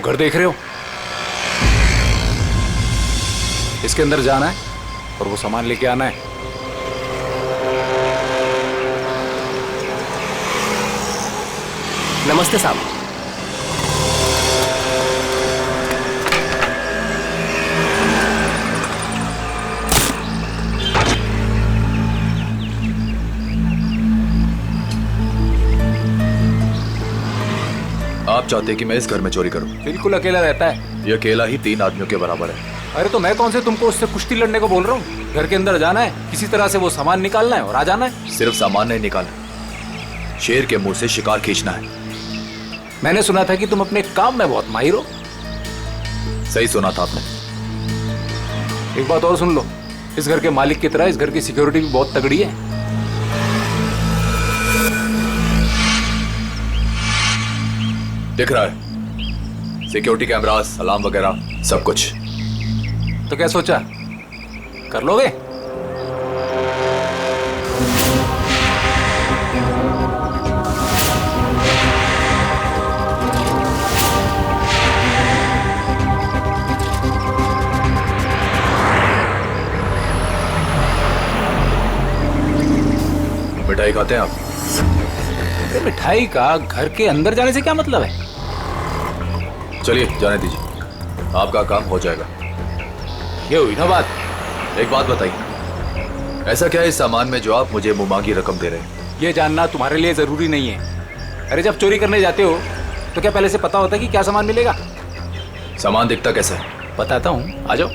घर देख रहे हो, इसके अंदर जाना है और वो सामान लेके आना है। नमस्ते साहब। आप चाहते हैं कि मैं इस घर में चोरी करूं? बिल्कुल अकेला रहता है। ये अकेला ही 3 आदमियों के बराबर है। अरे तो मैं कौन से तुमको उससे कुश्ती लड़ने को बोल रहा हूँ। घर के अंदर जाना है, किसी तरह से वो सामान निकालना है और आ जाना है। सिर्फ सामान नहीं निकालना, शेर के मुंह से शिकार खींचना है। मैंने सुना था कि तुम अपने काम में बहुत माहिर हो। सही सुना था आपने। एक बात और सुन लो, इस घर के मालिक की तरह इस घर की सिक्योरिटी भी बहुत तगड़ी है। दिख रहा है, सिक्योरिटी कैमरास, अलार्म वगैरह सब कुछ। तो क्या सोचा, कर लोगे? मिठाई खाते हैं आप? मिठाई का घर के अंदर जाने से क्या मतलब है? चलिए जाने दीजिए, आपका काम हो जाएगा। ये हुई ना बात। एक बात बताइए, ऐसा क्या है इस सामान में जो आप मुझे मुंहमांगी रकम दे रहे हैं? ये जानना तुम्हारे लिए जरूरी नहीं है। अरे जब चोरी करने जाते हो तो क्या पहले से पता होता है कि क्या सामान मिलेगा? सामान दिखता कैसा है? बताता हूँ, आ जाओ।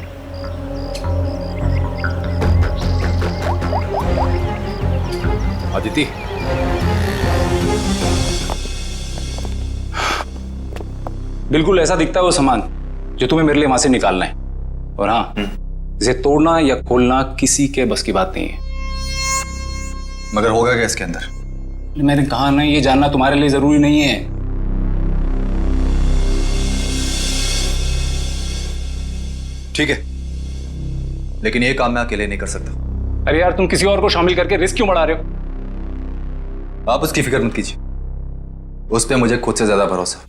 अदिति, बिल्कुल ऐसा दिखता है वो सामान जो तुम्हें मेरे लिए वहां से निकालना है। और हाँ, इसे तोड़ना या खोलना किसी के बस की बात नहीं है। मगर होगा क्या इसके अंदर? मैंने कहा ना, ये जानना तुम्हारे लिए जरूरी नहीं है। ठीक है, लेकिन ये काम मैं अकेले नहीं कर सकता। अरे यार, तुम किसी और को शामिल करके रिस्क क्यों बढ़ा रहे हो? आप उसकी फिक्र मत कीजिए, उस पर मुझे खुद से ज्यादा भरोसा।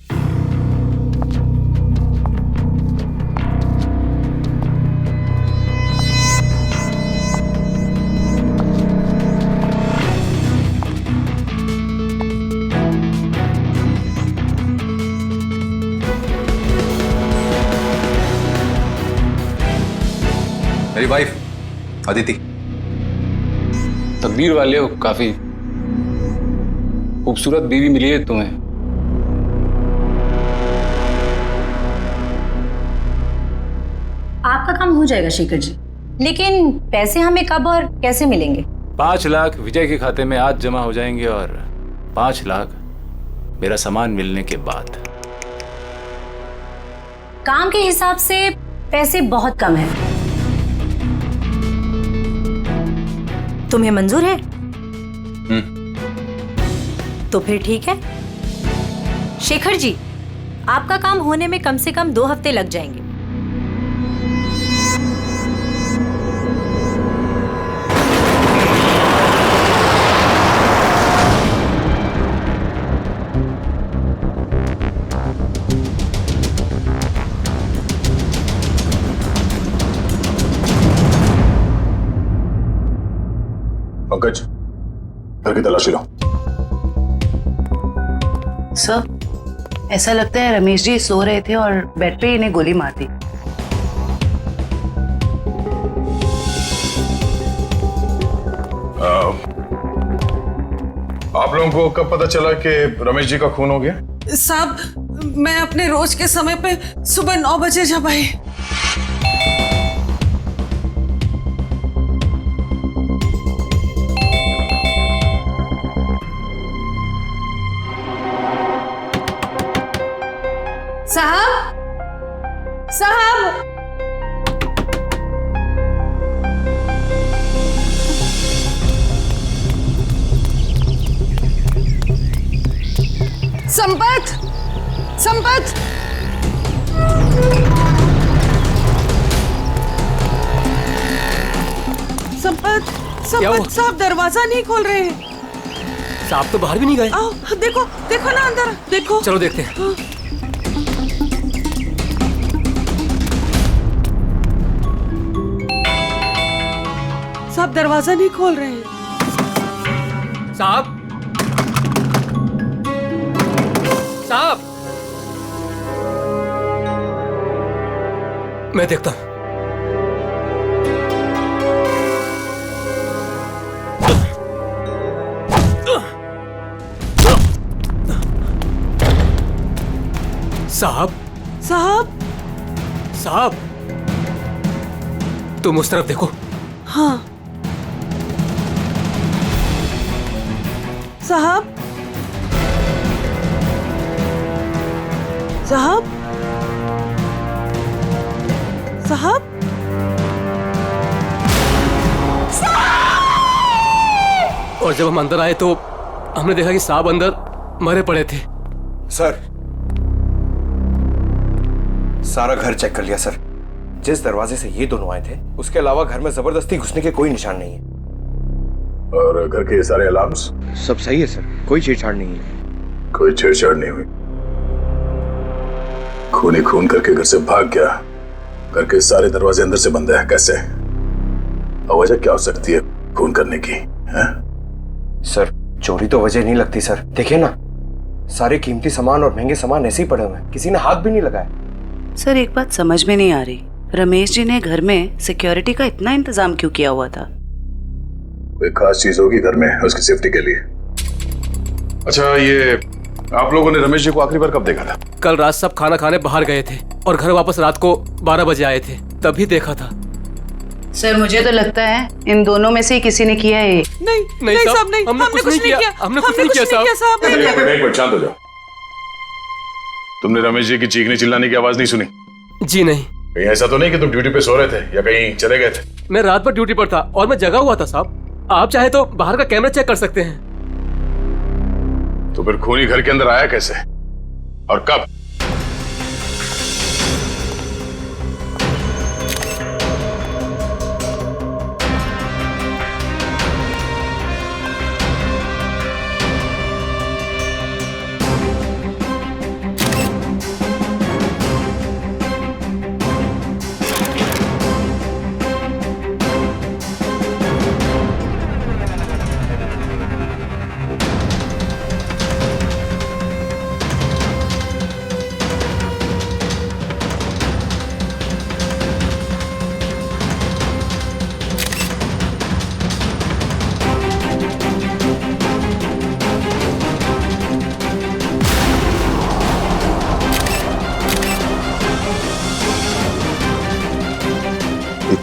मेरी वाइफ अदिति। तकदीर वाले हो, काफी खूबसूरत बीवी मिली है तुम्हें। आपका काम हो जाएगा शेखर जी, लेकिन पैसे हमें कब और कैसे मिलेंगे? 5 लाख विजय के खाते में आज जमा हो जाएंगे और 5 लाख मेरा सामान मिलने के बाद। काम के हिसाब से पैसे बहुत कम है। तुम्हें मंजूर है? तो फिर ठीक है। शेखर जी, आपका काम होने में कम से कम 2 हफ्ते लग जाएंगे। पंकज, घर की तलाशी लो। सर, ऐसा लगता है रमेश जी सो रहे थे और बेड पे इन्हें गोली मार दी। आप लोगों को कब पता चला कि रमेश जी का खून हो गया? साहब, मैं अपने रोज के समय पे सुबह 9 बजे जब आई। साहब, साहब, संपत, संपत, संपत, संपत साहब दरवाजा नहीं खोल रहे हैं। साहब तो बाहर भी नहीं गए। आओ देखो, देखो ना अंदर, देखो। चलो देखते हैं। साहब दरवाजा नहीं खोल रहे हैं। साहब, साहब, मैं देखता हूं। साहब, साहब, साहब, तुम उस तरफ देखो। हाँ साहब, साहब, साहब, और जब हम अंदर आए तो हमने देखा कि साहब अंदर मरे पड़े थे। सर, सारा घर चेक कर लिया सर। जिस दरवाजे से ये दोनों आए थे उसके अलावा घर में जबरदस्ती घुसने के कोई निशान नहीं है। और घर के ये सारे अलार्म्स? सब सही है सर, कोई छेड़छाड़ नहीं है। कोई छेड़छाड़ नहीं हुई। खून ही खून करके घर से भाग गया। घर के सारे दरवाजे अंदर से बंद है, कैसे? और वजह क्या हो सकती है खून करने की? है? सर, चोरी तो वजह नहीं लगती सर। देखिए ना, सारे कीमती सामान और महंगे सामान ऐसे ही पड़े हुए हैं, किसी ने हाथ भी नहीं लगाया। सर, एक बात समझ में नहीं आ रही, रमेश जी ने घर में सिक्योरिटी का इतना इंतजाम क्यों किया हुआ था? कोई खास चीज होगी घर में उसकी सेफ्टी के लिए। अच्छा, ये आप लोगों ने रमेश जी को आखिरी बार कब देखा था? कल रात सब खाना खाने बाहर गए थे और घर वापस रात को 12 बजे आए थे, तभी देखा था। सर, मुझे तो लगता है इन दोनों में से ही किसी ने किया है ये। नहीं साहब, नहीं, हमने कुछ नहीं किया। हमने कुछ नहीं किया साहब। एक मिनट शांत हो जाओ। तुमने रमेश जी की चीखने चिल्लाने की आवाज नहीं सुनी? जी नहीं। कहीं ऐसा तो नहीं कि तुम ड्यूटी पे सो रहे थे या कहीं चले गए थे? मैं रात भर ड्यूटी पर था और मैं जगा हुआ था साहब। आप चाहे तो बाहर का कैमरा चेक कर सकते हैं। तो फिर खूनी घर के अंदर आया कैसे और कब?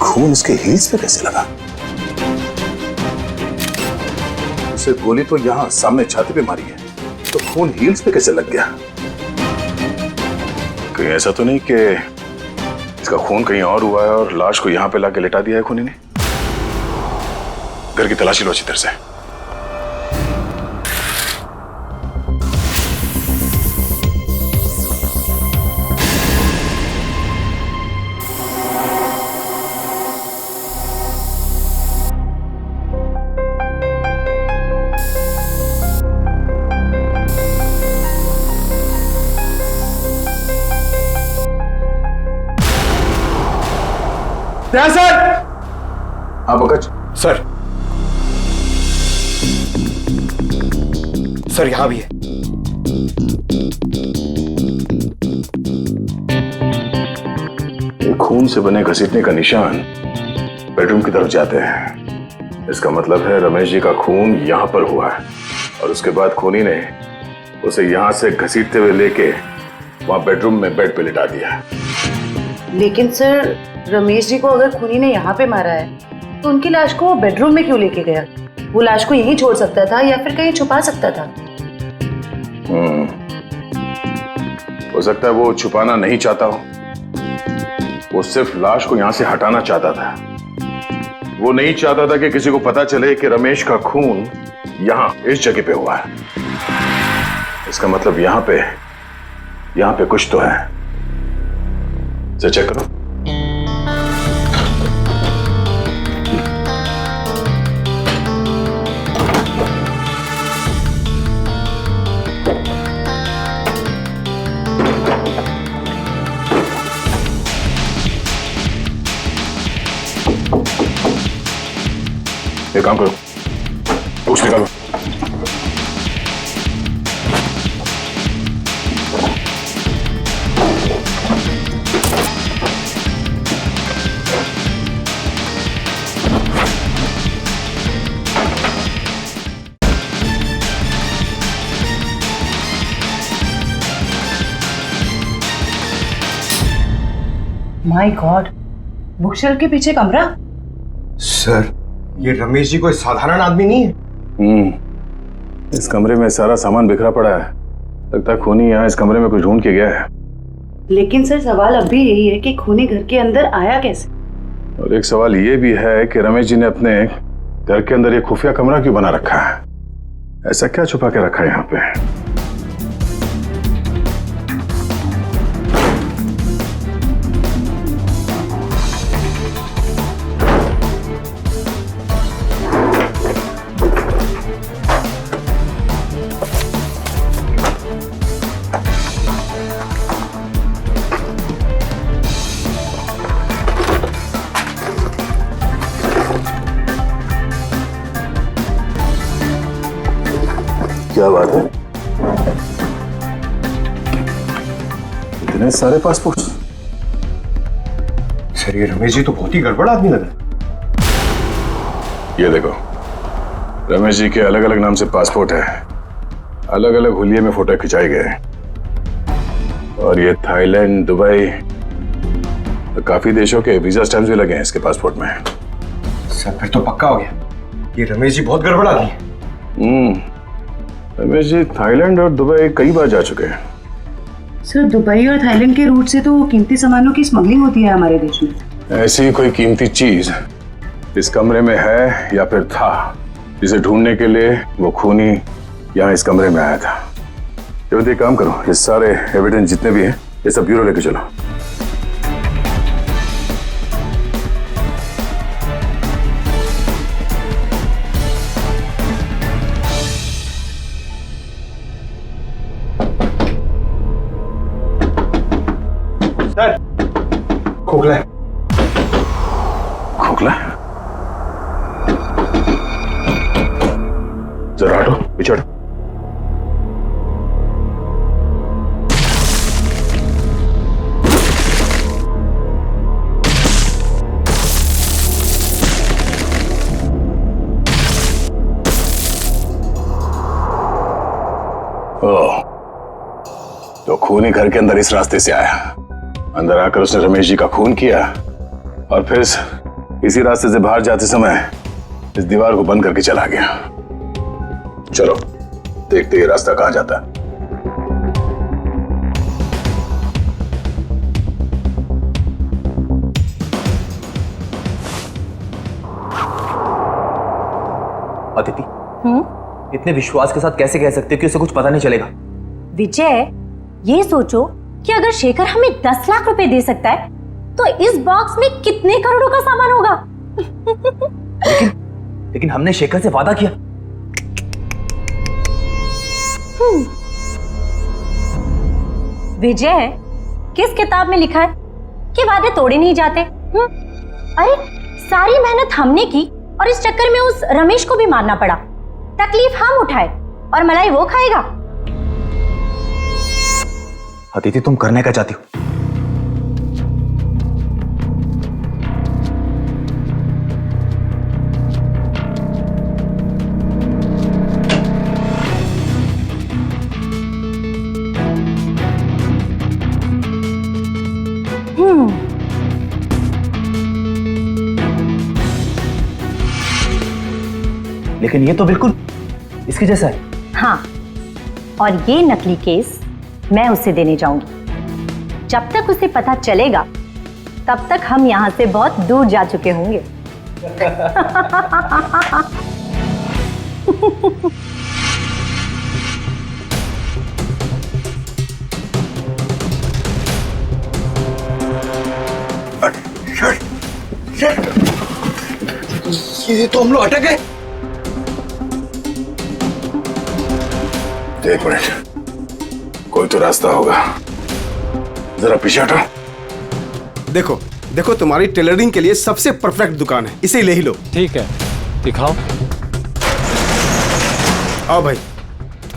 खून उसके हील्स पे कैसे लगा? उसे गोली तो यहां सामने छाती पे मारी है, तो खून हील्स पे कैसे लग गया? कहीं ऐसा तो नहीं कि इसका खून कहीं और हुआ है और लाश को यहां पे लाके लिटा दिया है खूनी ने? घर की तलाशी लो अच्छी तरह से। सर! हाँ पंकज। सर, यहां भी है। ये खून से बने घसीटने का निशान बेडरूम की तरफ जाते हैं। इसका मतलब है रमेश जी का खून यहां पर हुआ है और उसके बाद खूनी ने उसे यहां से घसीटते हुए लेके वहां बेडरूम में बेड पे लिटा दिया। लेकिन सर, रमेश जी को अगर खूनी ने यहाँ पे मारा है तो उनकी लाश को वो बेडरूम में क्यों लेके गया? वो लाश को यहीं छोड़ सकता था या फिर कहीं छुपा सकता था। हो सकता है वो छुपाना नहीं चाहता हो, वो सिर्फ लाश को यहां से हटाना चाहता था। वो नहीं चाहता था कि किसी को पता चले कि रमेश का खून यहां इस जगह पे हुआ है। इसका मतलब यहां पे कुछ तो है। इसे चेक करो। काम करो, बुक्स निकालो। माय गॉड, बुक शेल्फ के पीछे कमरा। सर, ये रमेश जी कोई साधारण आदमी नहीं है। इस कमरे में सारा सामान बिखरा पड़ा है। लगता है खूनी यहाँ इस कमरे में कुछ ढूंढ के गया है। लेकिन सर सवाल अब भी यही है कि खूनी घर के अंदर आया कैसे। और एक सवाल ये भी है कि रमेश जी ने अपने घर के अंदर ये खुफिया कमरा क्यों बना रखा है? ऐसा क्या छुपा के रखा है यहाँ पे? क्या बात है? इतने सारे पासपोर्ट? सर, ये रमेश जी तो बहुत ही गड़बड़ आदमी लग रहा है। ये देखो, रमेश जी के अलग अलग नाम से पासपोर्ट है, अलग अलग हुलिये में फोटो खिंचाए गए हैं। और ये थाईलैंड, दुबई, तो काफी देशों के वीजा स्टैम्प्स भी लगे हैं इसके पासपोर्ट में। सर, फिर तो पक्का हो गया, ये रमेश जी बहुत गड़बड़ आदमी है। रमेश जी थाईलैंड और दुबई कई बार जा चुके हैं। सर, दुबई और थाईलैंड के रूट से तो कीमती सामानों की स्मगलिंग होती है हमारे देश में। ऐसी कोई कीमती चीज इस कमरे में है या फिर था, जिसे ढूंढने के लिए वो खूनी यहाँ इस कमरे में आया था। ये काम करो, ये सारे एविडेंस जितने भी हैं ये सब ब्यूरो लेके चलो। खोखला है। खोखला? जरा हटो, पीछे हटो। ओह, तो खूनी घर के अंदर इस रास्ते से आया। अंदर आकर उसने रमेश जी का खून किया और फिर इसी रास्ते से बाहर जाते समय इस दीवार को बंद करके चला गया। चलो देखते ये रास्ता कहां जाता है। अदिति, इतने विश्वास के साथ कैसे कह सकते हो कि उसे कुछ पता नहीं चलेगा? विजय, ये सोचो कि अगर शेखर हमें 10 लाख रुपए दे सकता है तो इस बॉक्स में कितने करोड़ों का सामान होगा। लेकिन हमने शेखर से वादा किया। विजय, किस किताब में लिखा है कि वादे तोड़े नहीं जाते? अरे सारी मेहनत हमने की और इस चक्कर में उस रमेश को भी मारना पड़ा। तकलीफ हम उठाए और मलाई वो खाएगा। अदिति, तुम करने क्या चाहती हो? लेकिन ये तो बिल्कुल इसके जैसा है। हाँ, और ये नकली केस मैं उसे देने जाऊंगी। जब तक उसे पता चलेगा तब तक हम यहां से बहुत दूर जा चुके होंगे। ये तो हम लोग अटक गए। एक मिनट, कोई तो रास्ता होगा। जरा पीछे हटो। देखो देखो, तुम्हारी टेलरिंग के लिए सबसे परफेक्ट दुकान है, इसे ले ही लो। ठीक है, दिखाओ। आओ भाई,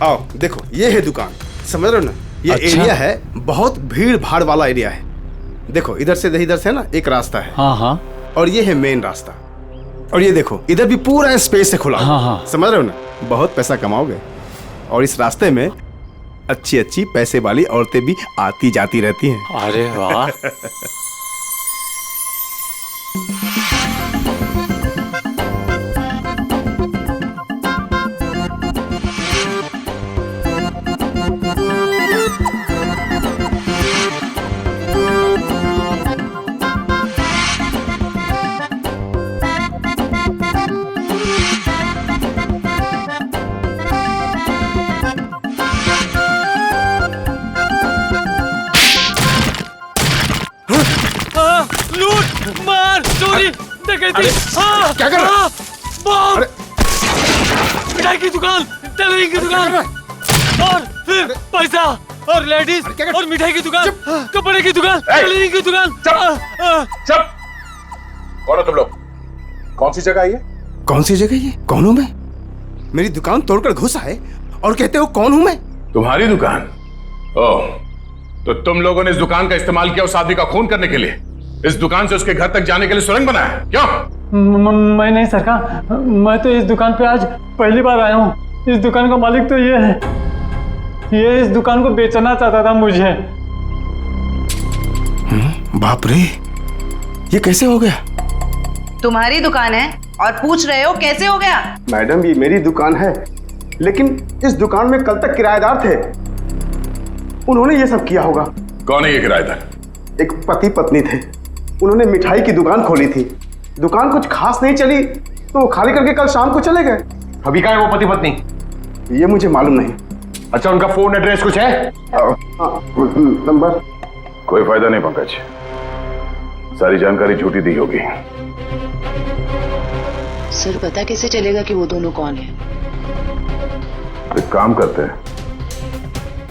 आओ देखो, ये है दुकान, समझ रहे हो ना? ये अच्छा। एरिया है, बहुत भीड़ भाड़ वाला एरिया है। देखो इधर से ना एक रास्ता है, हाँ हाँ और ये है मेन रास्ता। और ये देखो इधर भी पूरा स्पेस है खुला हुआ। हाँ, हाँ। समझ रहे हो ना? बहुत पैसा कमाओगे। और इस रास्ते में अच्छी अच्छी पैसे वाली औरतें भी आती जाती रहती हैं। अरे वाह। लूट मार चोरी डकैती। क्या कर रहा है? बम, अरे! मिठाई की दुकान, टेलरिंग की दुकान, और फिर पैसा और लेडीज और मिठाई की दुकान, कपड़े की दुकान, टेलरिंग की दुकान। चुप! कौन हो तुम लोग? कौन सी जगह है ये? कौन सी जगह ये? कौन हूं मैं? मेरी दुकान तोड़कर घुसा है और कहते हो कौन हूं मैं? तुम्हारी दुकान? ओह, तो तुम लोगों ने इस दुकान का इस्तेमाल किया उस आदमी का खून करने के लिए? इस दुकान से उसके घर तक जाने के लिए सुरंग बनाया? क्यों? मैं नहीं सरकार, मैं तो इस दुकान पे आज पहली बार आया हूँ। इस दुकान का मालिक तो ये है, ये इस दुकान को बेचना चाहता था मुझे। बाप रे, ये कैसे हो गया? तुम्हारी दुकान है और पूछ रहे हो कैसे हो गया? मैडम ये मेरी दुकान है, लेकिन इस दुकान में कल तक किराएदार थे, उन्होंने ये सब किया होगा। कौन है ये किराएदार? एक पति पत्नी थे, उन्होंने मिठाई की दुकान खोली थी, दुकान कुछ खास नहीं चली तो वो खाली करके कल शाम को चले गए। अभी कहाँ है वो पति पत्नी? ये मुझे मालूम नहीं। अच्छा, उनका फोन एड्रेस कुछ है? नंबर? कोई फायदा नहीं पंकज, सारी जानकारी झूठी दी होगी। सर पता कैसे चलेगा कि वो दोनों कौन है? एक काम करते हैं,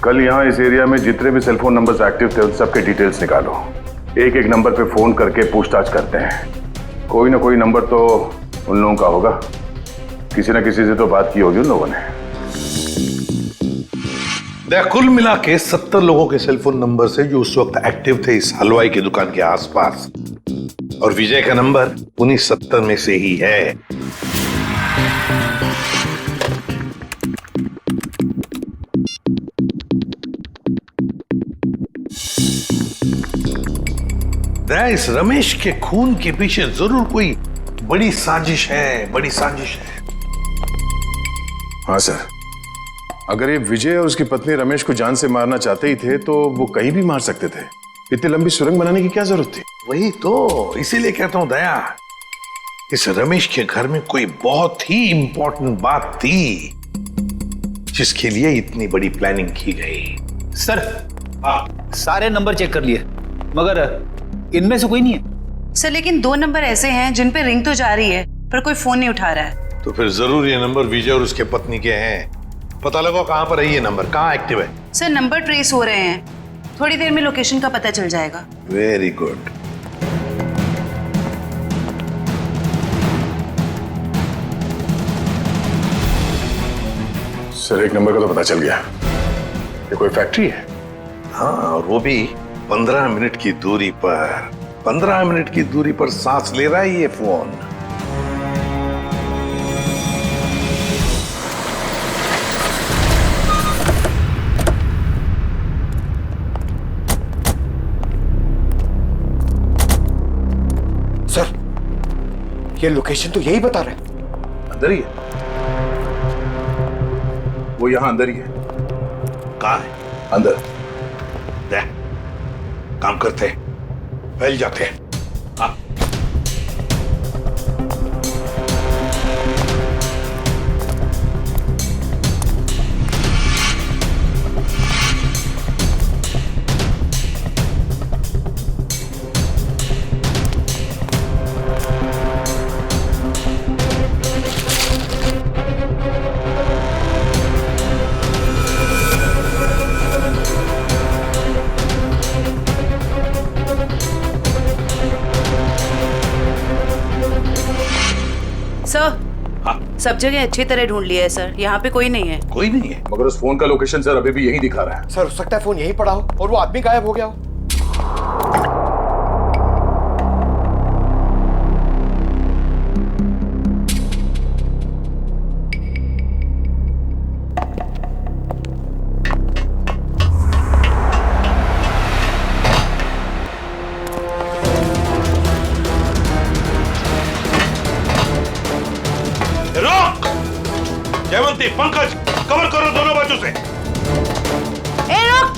कल यहाँ इस एरिया में जितने भी सेलफोन नंबर्स एक्टिव थे उन सबके डिटेल्स निकालो, एक एक नंबर पे फोन करके पूछताछ करते हैं। कोई ना कोई नंबर तो उन लोगों का होगा, किसी ना किसी से तो बात की होगी उन लोगों ने। कुल मिला के 70 लोगों के सेलफोन नंबर से जो उस वक्त एक्टिव थे इस हलवाई की दुकान के आसपास, और विजय का नंबर उन्हीं 70 में से ही है। इस रमेश के खून के पीछे जरूर कोई बड़ी साजिश है, बड़ी साजिश है। हाँ सर, अगर ये विजय और उसकी पत्नी रमेश को जान से मारना चाहते ही थे तो वो कहीं भी मार सकते थे। इतनी लंबी सुरंग बनाने की क्या जरूरत थी? वही तो, इसीलिए कहता हूं दया, इस रमेश के घर में कोई बहुत ही इंपॉर्टेंट बात थी जिसके लिए इतनी बड़ी प्लानिंग की गई। सर सारे नंबर चेक कर लिए मगर इनमें से कोई नहीं है। सर लेकिन 2 नंबर ऐसे हैं जिन पे रिंग तो जा रही है पर कोई फोन नहीं उठा रहा है। तो फिर जरूर ये नंबर विजय और उसके पत्नी के हैं। पता लगाओ कहां पर है ये नंबर, कहां एक्टिव है। सर नंबर ट्रेस हो रहे हैं, थोड़ी देर में लोकेशन का पता चल जाएगा। Very good. सर एक नंबर का तो पता चल गया, ये कोई फैक्ट्री है। हाँ, और वो भी 15 मिनट की दूरी पर। 15 मिनट की दूरी पर सांस ले रहा है ये फोन। सर ये लोकेशन तो यही बता रहे हैं। अंदर ही है वो, यहां अंदर ही है। कहां है? अंदर। देख, काम करते हैं, फैल जाते हैं। हाँ। सब जगह अच्छी तरह ढूंढ लिया है सर, यहाँ पे कोई नहीं है। कोई नहीं है? मगर उस फोन का लोकेशन सर अभी भी यही दिखा रहा है। सर हो सकता है फोन यहीं पड़ा हो और वो आदमी गायब हो गया हो। जयवंती, पंकज, कवर करो दोनों बाजू से। ए रुक!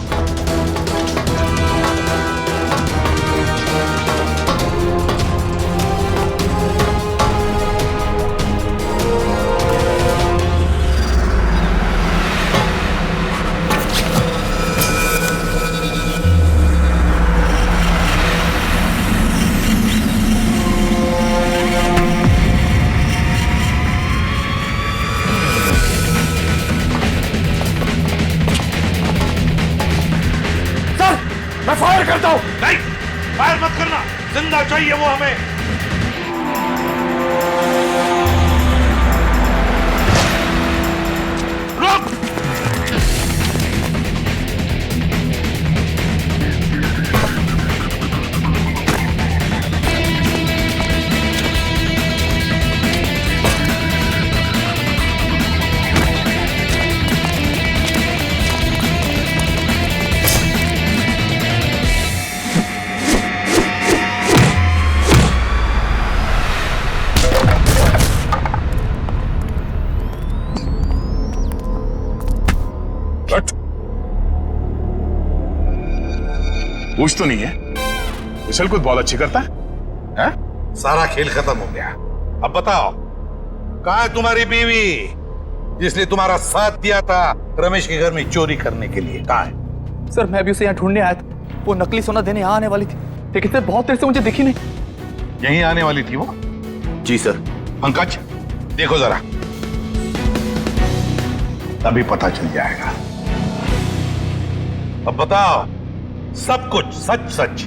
मैं फायर करता हूं। नहीं, फायर मत करना, जिंदा चाहिए वो हमें। रुक! पूछ तो नहीं है? विशल कुछ बहुत अच्छी करता है? सारा खेल खत्म हो गया। अब बताओ, कहाँ है तुम्हारी बीवी जिसने तुम्हारा साथ दिया था रमेश के घर में चोरी करने के लिए? कहाँ है? सर मैं भी उसे यहाँ ढूंढने आया था, वो नकली सोना देने यहाँ आने वाली थी, लेकिन सर बहुत देर से मुझे दिखी नहीं। यहीं आने वाली थी वो? जी सर। पंकज, देखो जरा, तभी पता चल जाएगा। अब बताओ सब कुछ सच सच,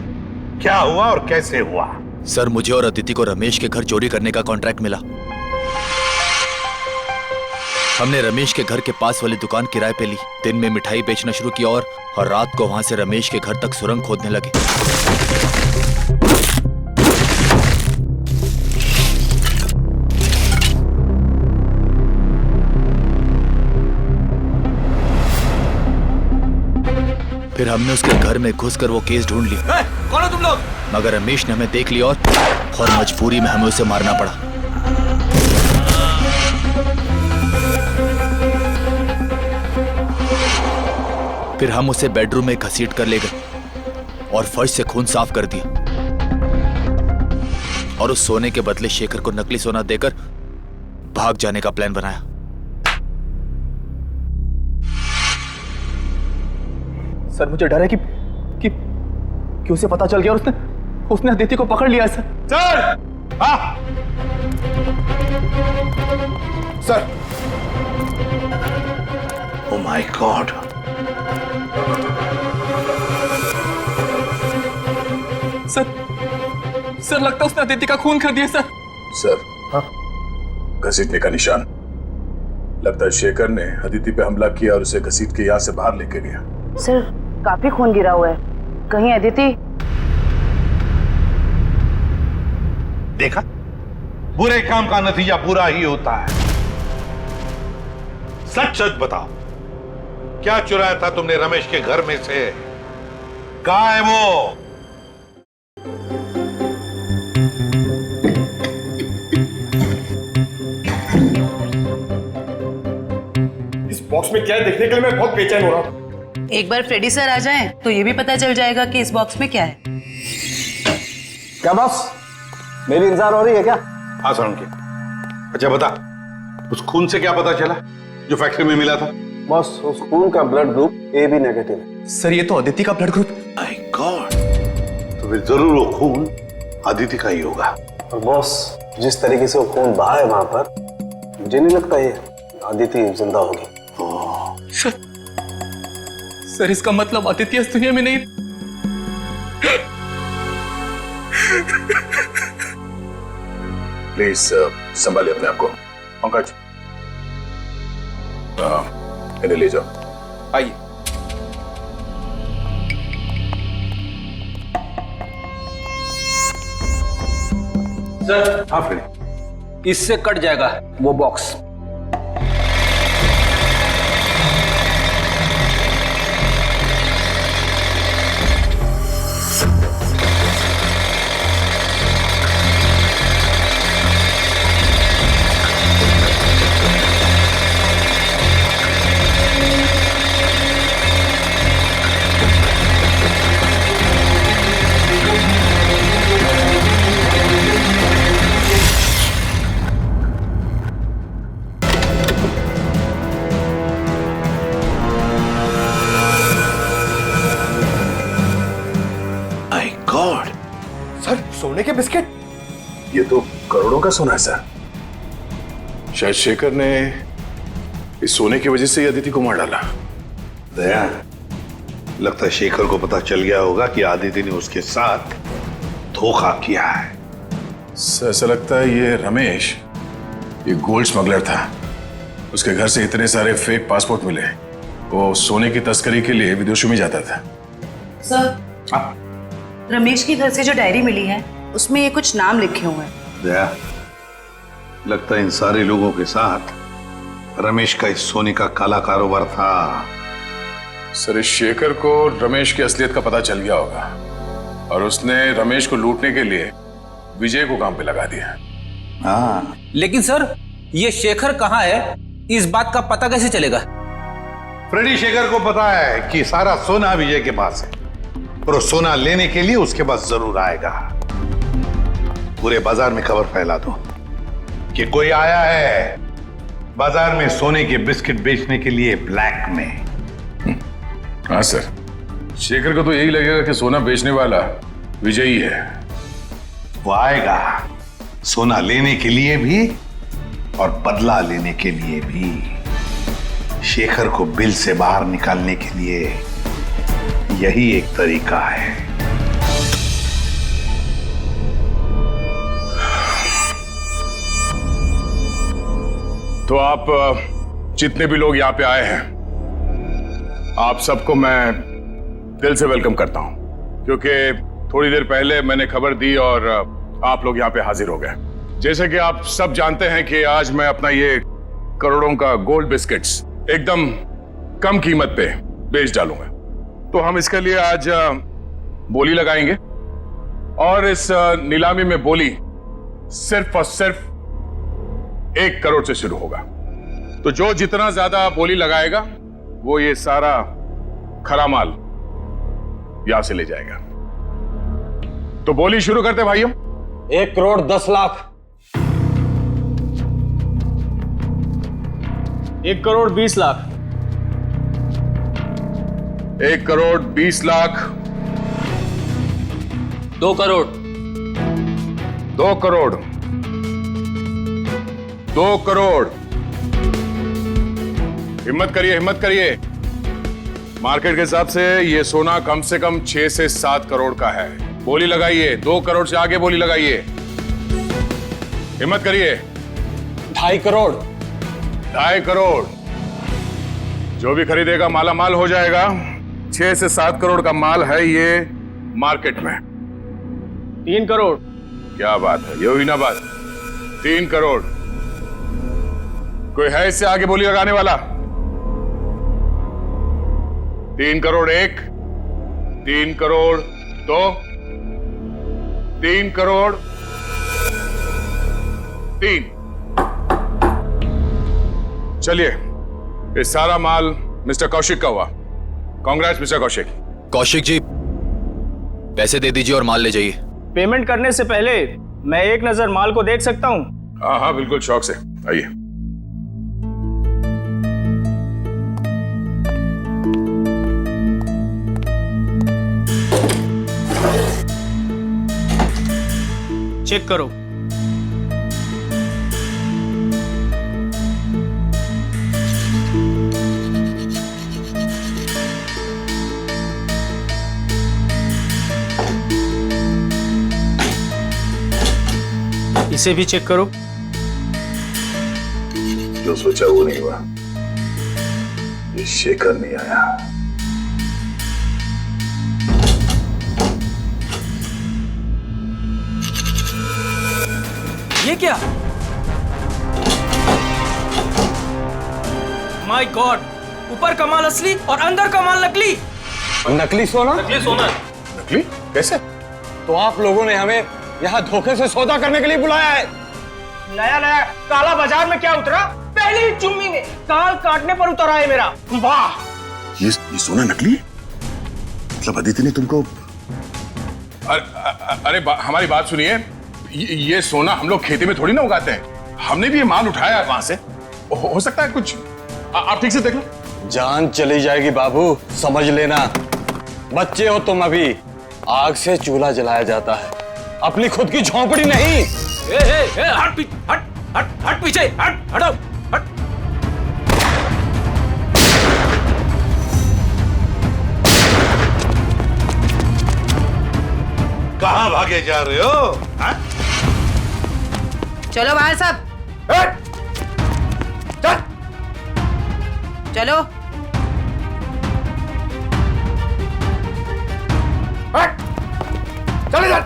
क्या हुआ और कैसे हुआ? सर मुझे और अदिति को रमेश के घर चोरी करने का कॉन्ट्रैक्ट मिला। हमने रमेश के घर के पास वाली दुकान किराए पे ली, दिन में मिठाई बेचना शुरू किया और रात को वहां से रमेश के घर तक सुरंग खोदने लगे। फिर हमने उसके घर में घुसकर वो केस ढूंढ ली। कौन हो तुम लोग? मगर रमेश ने हमें देख लिया और मजबूरी में हमें उसे मारना पड़ा। फिर हम उसे बेडरूम में घसीट कर ले गए और फर्श से खून साफ कर दिया और उस सोने के बदले शेखर को नकली सोना देकर भाग जाने का प्लान बनाया। सर मुझे डर है कि उसे पता चल गया और उसने अदिति को पकड़ लिया। सर हाँ। Sir oh my God, sir लगता है उसने अदिति का खून कर दिया। सर हाँ, घसीटने का निशान। लगता है शेखर ने अदिति पे हमला किया और उसे घसीट के यहाँ से बाहर लेके गया। सर काफी खून गिरा हुआ है, कहीं अदिति? देखा, बुरे काम का नतीजा बुरा ही होता है। सच सच बताओ, क्या चुराया था तुमने रमेश के घर में से? कहाँ है वो? इस बॉक्स में क्या है देखने के लिए मैं बहुत बेचैन हो रहा हूँ। एक बार फ्रेडी सर आ जाएं तो ये भी पता चल जाएगा कि इस बॉक्स में क्या है। क्या बॉस, मेरी इंतजार हो रही है क्या? हाँ सोलंकी, अच्छा बता, उस खून से क्या पता चला जो फैक्ट्री में मिला था? बॉस, उस खून का ब्लड ग्रुप AB नेगेटिव है। सर ये तो अदिति का ब्लड ग्रुप। माय गॉड, तो फिर जरूर वो खून अदिति का ही होगा। और बॉस, जिस तरीके से वो खून बहा है वहां पर, मुझे नहीं लगता ये अदिति जिंदा होगी। सर इसका मतलब अदिति इस दुनिया में नहीं। प्लीज संभालिए अपने आप को। पंकज, इन्हें ले जाओ। आइए। सर, हाँ फ्रेडी, इससे कट जाएगा वो बॉक्स। सर, सोने के बिस्किट? ये तो करोड़ों का सोना है सर। शायद शेखर ने इस सोने की वजह से ही अदिति को मार डाला। दया, लगता है शेखर को पता चल गया होगा कि आदिति ने उसके साथ धोखा किया है। सर, ऐसा लगता है ये रमेश ये गोल्ड स्मगलर था। उसके घर से इतने सारे फेक पासपोर्ट मिले। वो सोने की तस्करी के लिए विदेशों में जाता था। सर, रमेश के घर से जो डायरी मिली है उसमें ये कुछ नाम लिखे हुए हैं। दया, लगता है इन सारे लोगों के साथ रमेश का इस सोने का काला कारोबार था। सर, इस शेखर को रमेश की असलियत का पता चल गया होगा और उसने रमेश को लूटने के लिए विजय को काम पे लगा दिया। हाँ, लेकिन सर, ये शेखर कहाँ है, इस बात का पता कैसे चलेगा? फ्रेडी, शेखर को पता है कि सारा सोना विजय के पास है और सोना लेने के लिए उसके पास जरूर आएगा। पूरे बाजार में खबर फैला दो कि कोई आया है बाजार में सोने के बिस्किट बेचने के लिए ब्लैक में। हाँ सर, शेखर को तो यही लगेगा कि सोना बेचने वाला विजय ही है। वो आएगा सोना लेने के लिए भी और बदला लेने के लिए भी। शेखर को बिल से बाहर निकालने के लिए यही एक तरीका है। तो आप जितने भी लोग यहाँ पे आए हैं, आप सबको मैं दिल से वेलकम करता हूं, क्योंकि थोड़ी देर पहले मैंने खबर दी और आप लोग यहाँ पे हाजिर हो गए। जैसे कि आप सब जानते हैं कि आज मैं अपना ये करोड़ों का गोल्ड बिस्किट्स एकदम कम कीमत पे बेच डालूंगा। तो हम इसके लिए आज बोली लगाएंगे और इस नीलामी में बोली सिर्फ और सिर्फ 1 करोड़ से शुरू होगा। तो जो जितना ज्यादा बोली लगाएगा वो ये सारा खरा माल यहां से ले जाएगा। तो बोली शुरू करते भाइयों। 1 करोड़ 10 लाख। 1 करोड़ 20 लाख। 1 करोड़ 20 लाख। 2 करोड़। 2 करोड़। 2 करोड़। हिम्मत करिए, हिम्मत करिए। मार्केट के हिसाब से ये सोना कम से कम 6 से 7 करोड़ का है। बोली लगाइए, 2 करोड़ से आगे बोली लगाइए। हिम्मत करिए। 2.5 करोड़। 2.5 करोड़। जो भी खरीदेगा माला माल हो जाएगा। 6 से 7 करोड़ का माल है ये मार्केट में। 3 करोड़। क्या बात है, ये हुई ना बात। 3 करोड़। कोई है इससे आगे बोली लगाने वाला? 3 करोड़ 1, 3 करोड़ 2, 3 करोड़ 3। चलिए, ये सारा माल मिस्टर कौशिक का हुआ। कांग्रेस मिस्टर कौशिक। कौशिक जी, पैसे दे दीजिए और माल ले जाइए। पेमेंट करने से पहले मैं एक नजर माल को देख सकता हूँ? हाँ हाँ बिल्कुल, शौक से आइए। चेक करो। इसे भी चेक करो। जो सोचा वो नहीं हुआ। ये शेखर नहीं आया। ये क्या? माय गॉड, ऊपर का माल असली और अंदर का माल नकली। नकली सोना? नकली सोना। नकली? कैसे? तो आप लोगों ने हमें यहाँ धोखे से सौदा करने के लिए बुलाया है? नया नया काला बाजार में क्या उतरा? पहली चुम्मी में काल काटने पर उतरा है मेरा। वाह! ये सोना नकली है? मतलब अदिति ने तुमको? अरे हमारी बात सुनिए, ये सोना हम लोग खेती में थोड़ी ना उगाते हैं। हमने भी ये माल उठाया है वहां से। हो सकता है कुछ, आप ठीक से देख लो। जान चली जाएगी बाबू, समझ लेना। बच्चे हो तुम अभी। आग से चूल्हा जलाया जाता है, अपनी खुद की झोंपड़ी नहीं। हट पीछे, हटो, हट। कहां भागे जा रहे हो? हा? चलो बाहर सब, चलो। चले जा।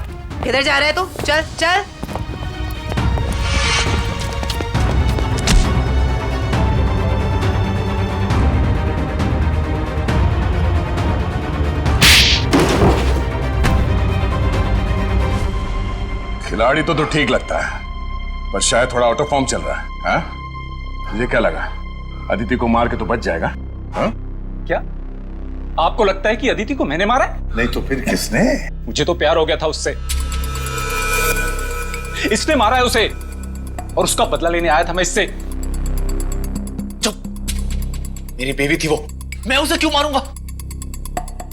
किधर जा रहे तू? चल चल। खिलाड़ी तो ठीक लगता है, पर शायद थोड़ा आउट ऑफ फॉर्म चल रहा है। हाँ? मुझे क्या लगा, अदिति को मार के तो बच जाएगा। हाँ? क्या आपको लगता है कि अदिति को मैंने मारा है? नहीं तो फिर किसने? मुझे तो प्यार हो गया था उससे। इसने मारा है उसे और उसका बदला लेने आया था मैं इससे। चुप, मेरी बेबी थी वो, मैं उसे क्यों मारूंगा?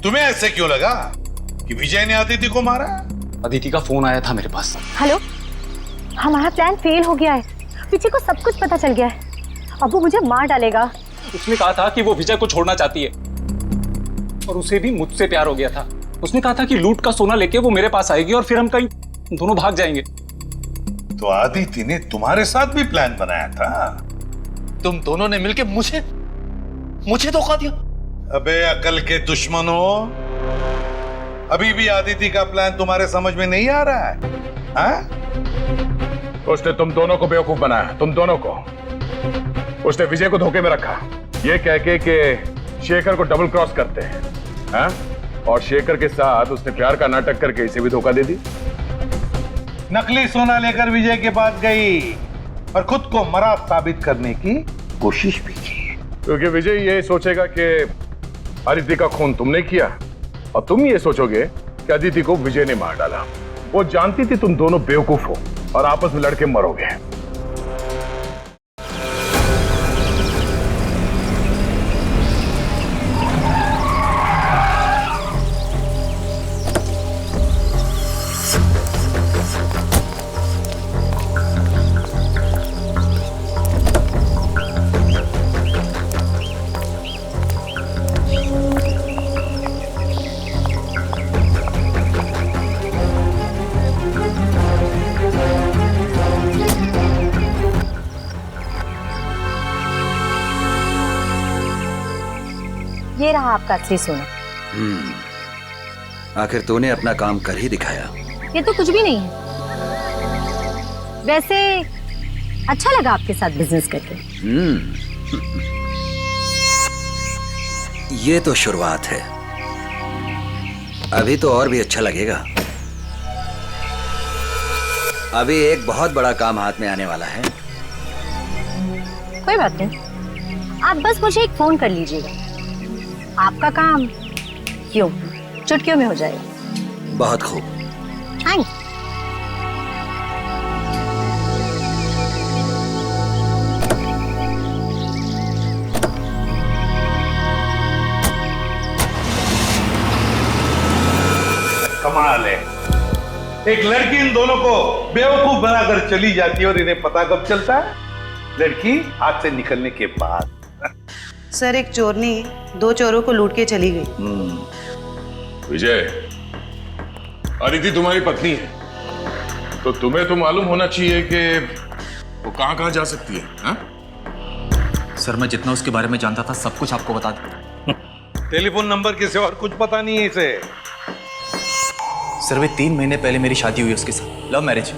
तुम्हें ऐसे क्यों लगा कि विजय ने अदिति को मारा? अदिति का फोन आया था मेरे पास। हेलो, हमारा प्लान फेल हो गया है। पीछे को सब कुछ पता चल गया है। अब वो मुझे मार डालेगा। उसने कहा था कि वो विजय को छोड़ना चाहती है और उसे भी मुझसे प्यार हो गया था। उसने कहा था कि लूट का सोना लेके वो मेरे पास आएगी और फिर हम कहीं दोनों भाग जाएंगे। तो अदिति ने तुम्हारे साथ भी प्लान बनाया था? तुम दोनों ने मिलकर मुझे धोखा दिया। अबे अकल के दुश्मनों, अभी भी अदिति का प्लान तुम्हारे समझ में नहीं आ रहा है? हाँ? उसने तुम दोनों को बेवकूफ बनाया, तुम दोनों को। उसने विजय को धोखे में रखा, ये कह के कि शेखर को डबल क्रॉस करते हैं। हाँ? और शेखर के साथ उसने प्यार का नाटक करके इसे भी धोखा दे दी। नकली सोना लेकर विजय के पास गई और खुद को मरा साबित करने की कोशिश भी की, क्योंकि विजय ये सोचेगा कि अदिति का खून तुमने किया और तुम ये सोचोगे कि अदिति को विजय ने मार डाला। वो जानती थी तुम दोनों बेवकूफ हो और आपस में लड़के मरोगे। ये रहा आपका असली सोना। आखिर तूने अपना काम कर ही दिखाया। ये तो कुछ भी नहीं है। वैसे अच्छा लगा आपके साथ बिजनेस करके। ये तो शुरुआत है, अभी तो और भी अच्छा लगेगा। अभी एक बहुत बड़ा काम हाथ में आने वाला है। कोई बात नहीं, आप बस मुझे एक फोन कर लीजिएगा, आपका काम क्यों चुटकियों में हो जाएगा। बहुत खूब। थैंक्स। कमाल है, एक लड़की इन दोनों को बेवकूफ बनाकर चली जाती है और इन्हें पता कब चलता है? लड़की हाथ से निकलने के बाद। सर, एक चोरनी 2 चोरों को लूट के चली गई। विजय, अदिति तुम्हारी पत्नी है, तो तुम्हें तो मालूम होना चाहिए कि वो कहां कहां जा सकती है। हा? सर मैं जितना उसके बारे में जानता था सब कुछ आपको बता दूं। टेलीफोन नंबर के सिवा और कुछ पता नहीं है इसे। सर वे 3 महीने पहले मेरी शादी हुई उसके साथ, लव मैरिज।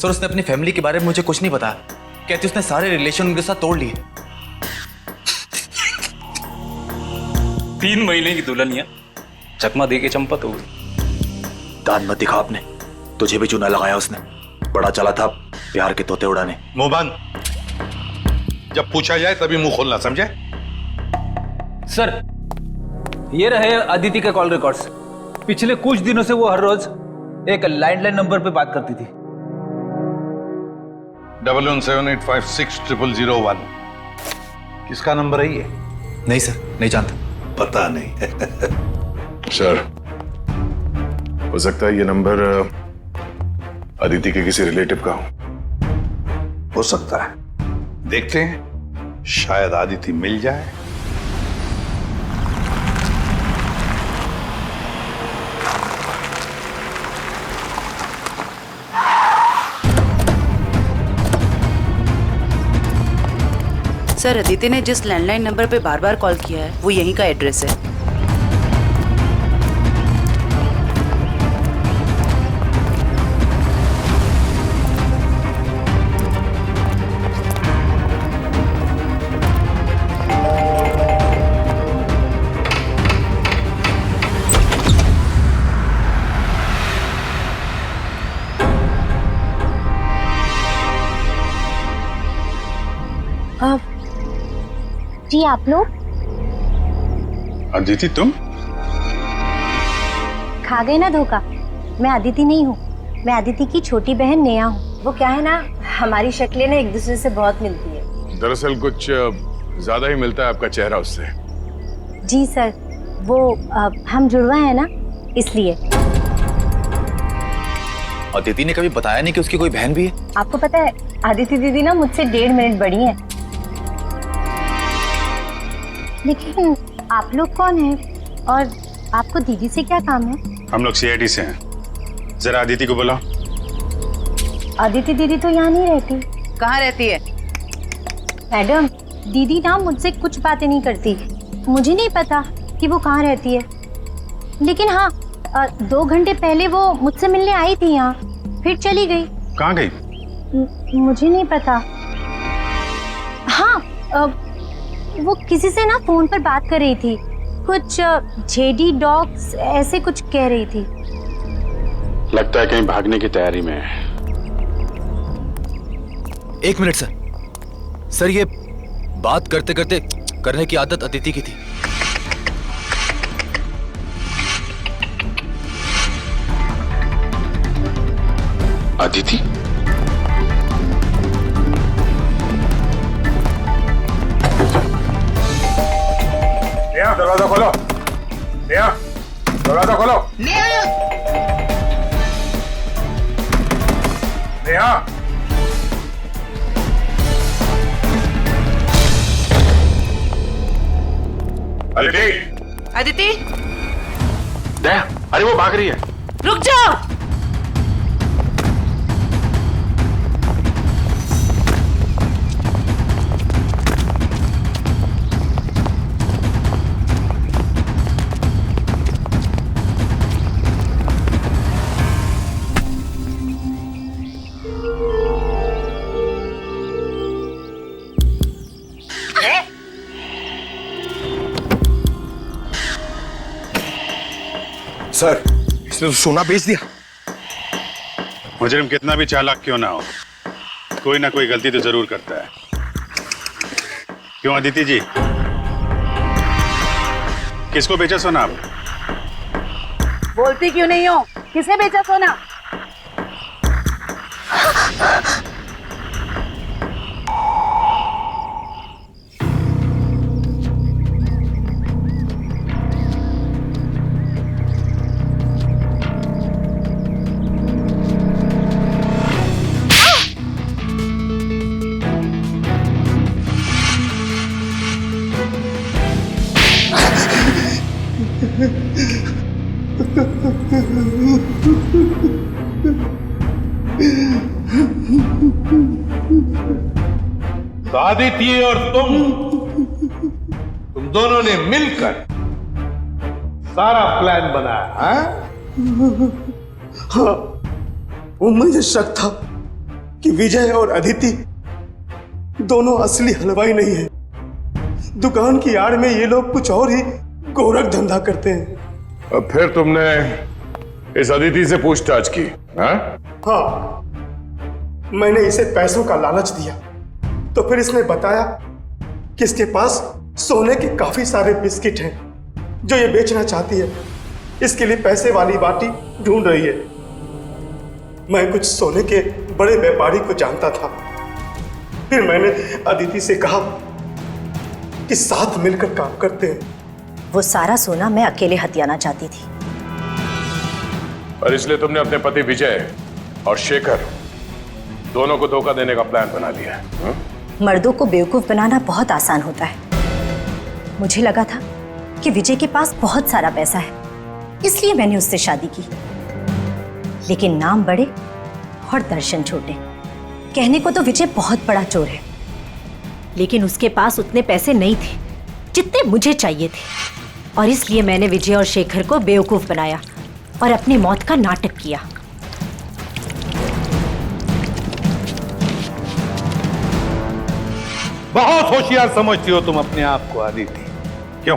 सर उसने अपनी फैमिली के बारे में मुझे कुछ नहीं बताया, कहती उसने सारे रिलेशन उनके साथ तोड़ लिए। 3 महीने की दुल्हनिया चकमा दे के चंपत हो गई। दान मत दिखा आपने, तुझे भी चूना लगाया उसने, बड़ा चला था प्यार के तोते उड़ाने। मुंह बंद, जब पूछा जाए तभी मुंह खोलना, समझे? सर ये रहे अदिति के कॉल रिकॉर्ड्स। पिछले कुछ दिनों से वो हर रोज एक लैंडलाइन नंबर पे बात करती थी। 1178560001 किसका नंबर है ये? नहीं सर, नहीं जानता। पता नहीं। सर हो सकता है ये नंबर अदिति के किसी रिलेटिव का हो सकता है, देखते हैं, शायद अदिति मिल जाए। सर अदिति ने जिस लैंडलाइन नंबर पे बार बार कॉल किया है वो यहीं का एड्रेस है। जी आप लोग? अदिति तुम? खा गए ना धोखा। मैं अदिति नहीं हूँ, मैं अदिति की छोटी बहन नेहा हूँ। वो क्या है ना, हमारी शक्लें ना एक दूसरे से बहुत मिलती है। दरअसल कुछ ज्यादा ही मिलता है आपका चेहरा उससे। जी सर, वो हम जुड़वा है ना, इसलिए। अदिति ने कभी बताया नहीं कि उसकी कोई बहन भी है? आपको पता है अदिति दीदी ना मुझसे 1.5 मिनट बड़ी है। लेकिन आप लोग कौन हैं और आपको दीदी से क्या काम है? हम लोग CID से हैं। जरा अदिति को बुलाओ। अदिति दीदी तो यहाँ नहीं रहती। कहाँ रहती है? मैडम दीदी ना मुझसे कुछ बातें नहीं करती, मुझे नहीं पता कि वो कहाँ रहती है। लेकिन हाँ 2 घंटे पहले वो मुझसे मिलने आई थी यहाँ, फिर चली गई। कहाँ गई? मुझे नहीं पता। हाँ वो किसी से ना फोन पर बात कर रही थी, कुछ जेडी डॉग्स ऐसे कुछ कह रही थी। लगता है कहीं भागने की तैयारी में है। 1 मिनट सर। सर ये बात करते करते करने की आदत अदिति की थी। अदिति? नेहा दरवाजा खोलो। नेहा दरवाजा खोलो। नेहा अदिति। अदिति नेहा, अरे वो भाग रही है। रुक जाओ। सर इसने तो सोना बेच दिया। मुजरिम कितना भी चालाक क्यों ना हो, कोई ना कोई गलती तो जरूर करता है। क्यों अदिति जी, किसको बेचा सोना आप? बोलती क्यों नहीं हो? किसे बेचा सोना? अदिति और तुम दोनों ने मिलकर सारा प्लान बनाया, हाँ? हाँ, वो मुझे शक था कि विजय और अदिति दोनों असली हलवाई नहीं है। दुकान की आड़ में ये लोग कुछ और ही गोरख धंधा करते हैं। अब फिर तुमने इस अदिति से पूछताछ की? हाँ? हाँ, मैंने इसे पैसों का लालच दिया तो फिर इसने बताया कि इसके पास सोने के काफी सारे बिस्किट हैं जो ये बेचना चाहती है। इसके लिए पैसे वाली बाटी ढूंढ रही है। मैं कुछ सोने के बड़े व्यापारी को जानता था। फिर मैंने अदिति से कहा कि साथ मिलकर काम करते हैं। वो सारा सोना मैं अकेले हथियाना चाहती थी। और इसलिए तुमने अपने पति विजय और शेखर दोनों को धोखा देने का प्लान बना लिया है? हाँ? मर्दों को बेवकूफ बनाना बहुत आसान होता है। मुझे लगा था कि विजय के पास बहुत सारा पैसा है, इसलिए मैंने उससे शादी की। लेकिन नाम बड़े और दर्शन छोटे। कहने को तो विजय बहुत बड़ा चोर है, लेकिन उसके पास उतने पैसे नहीं थे जितने मुझे चाहिए थे। और इसलिए मैंने विजय और शेखर को बेवकूफ बनाया और अपनी मौत का नाटक किया। बहुत होशियार समझती हो तुम अपने आप को अदिति। क्यों?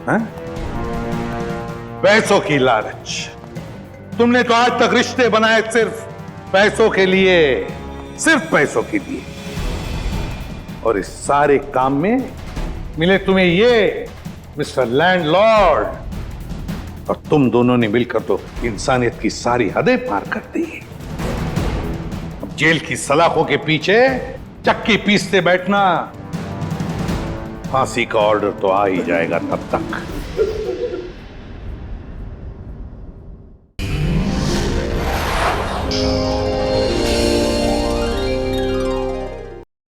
हाँ? पैसों की लालच। तुमने तो आज तक रिश्ते बनाए सिर्फ पैसों के लिए, सिर्फ पैसों के लिए। और इस सारे काम में मिले तुम्हें ये मिस्टर लैंडलॉर्ड, और तुम दोनों ने मिलकर तो इंसानियत की सारी हदें पार कर दी। अब जेल की सलाखों के पीछे चक्की पीसते बैठना, फांसी का ऑर्डर तो आ ही जाएगा तब तक।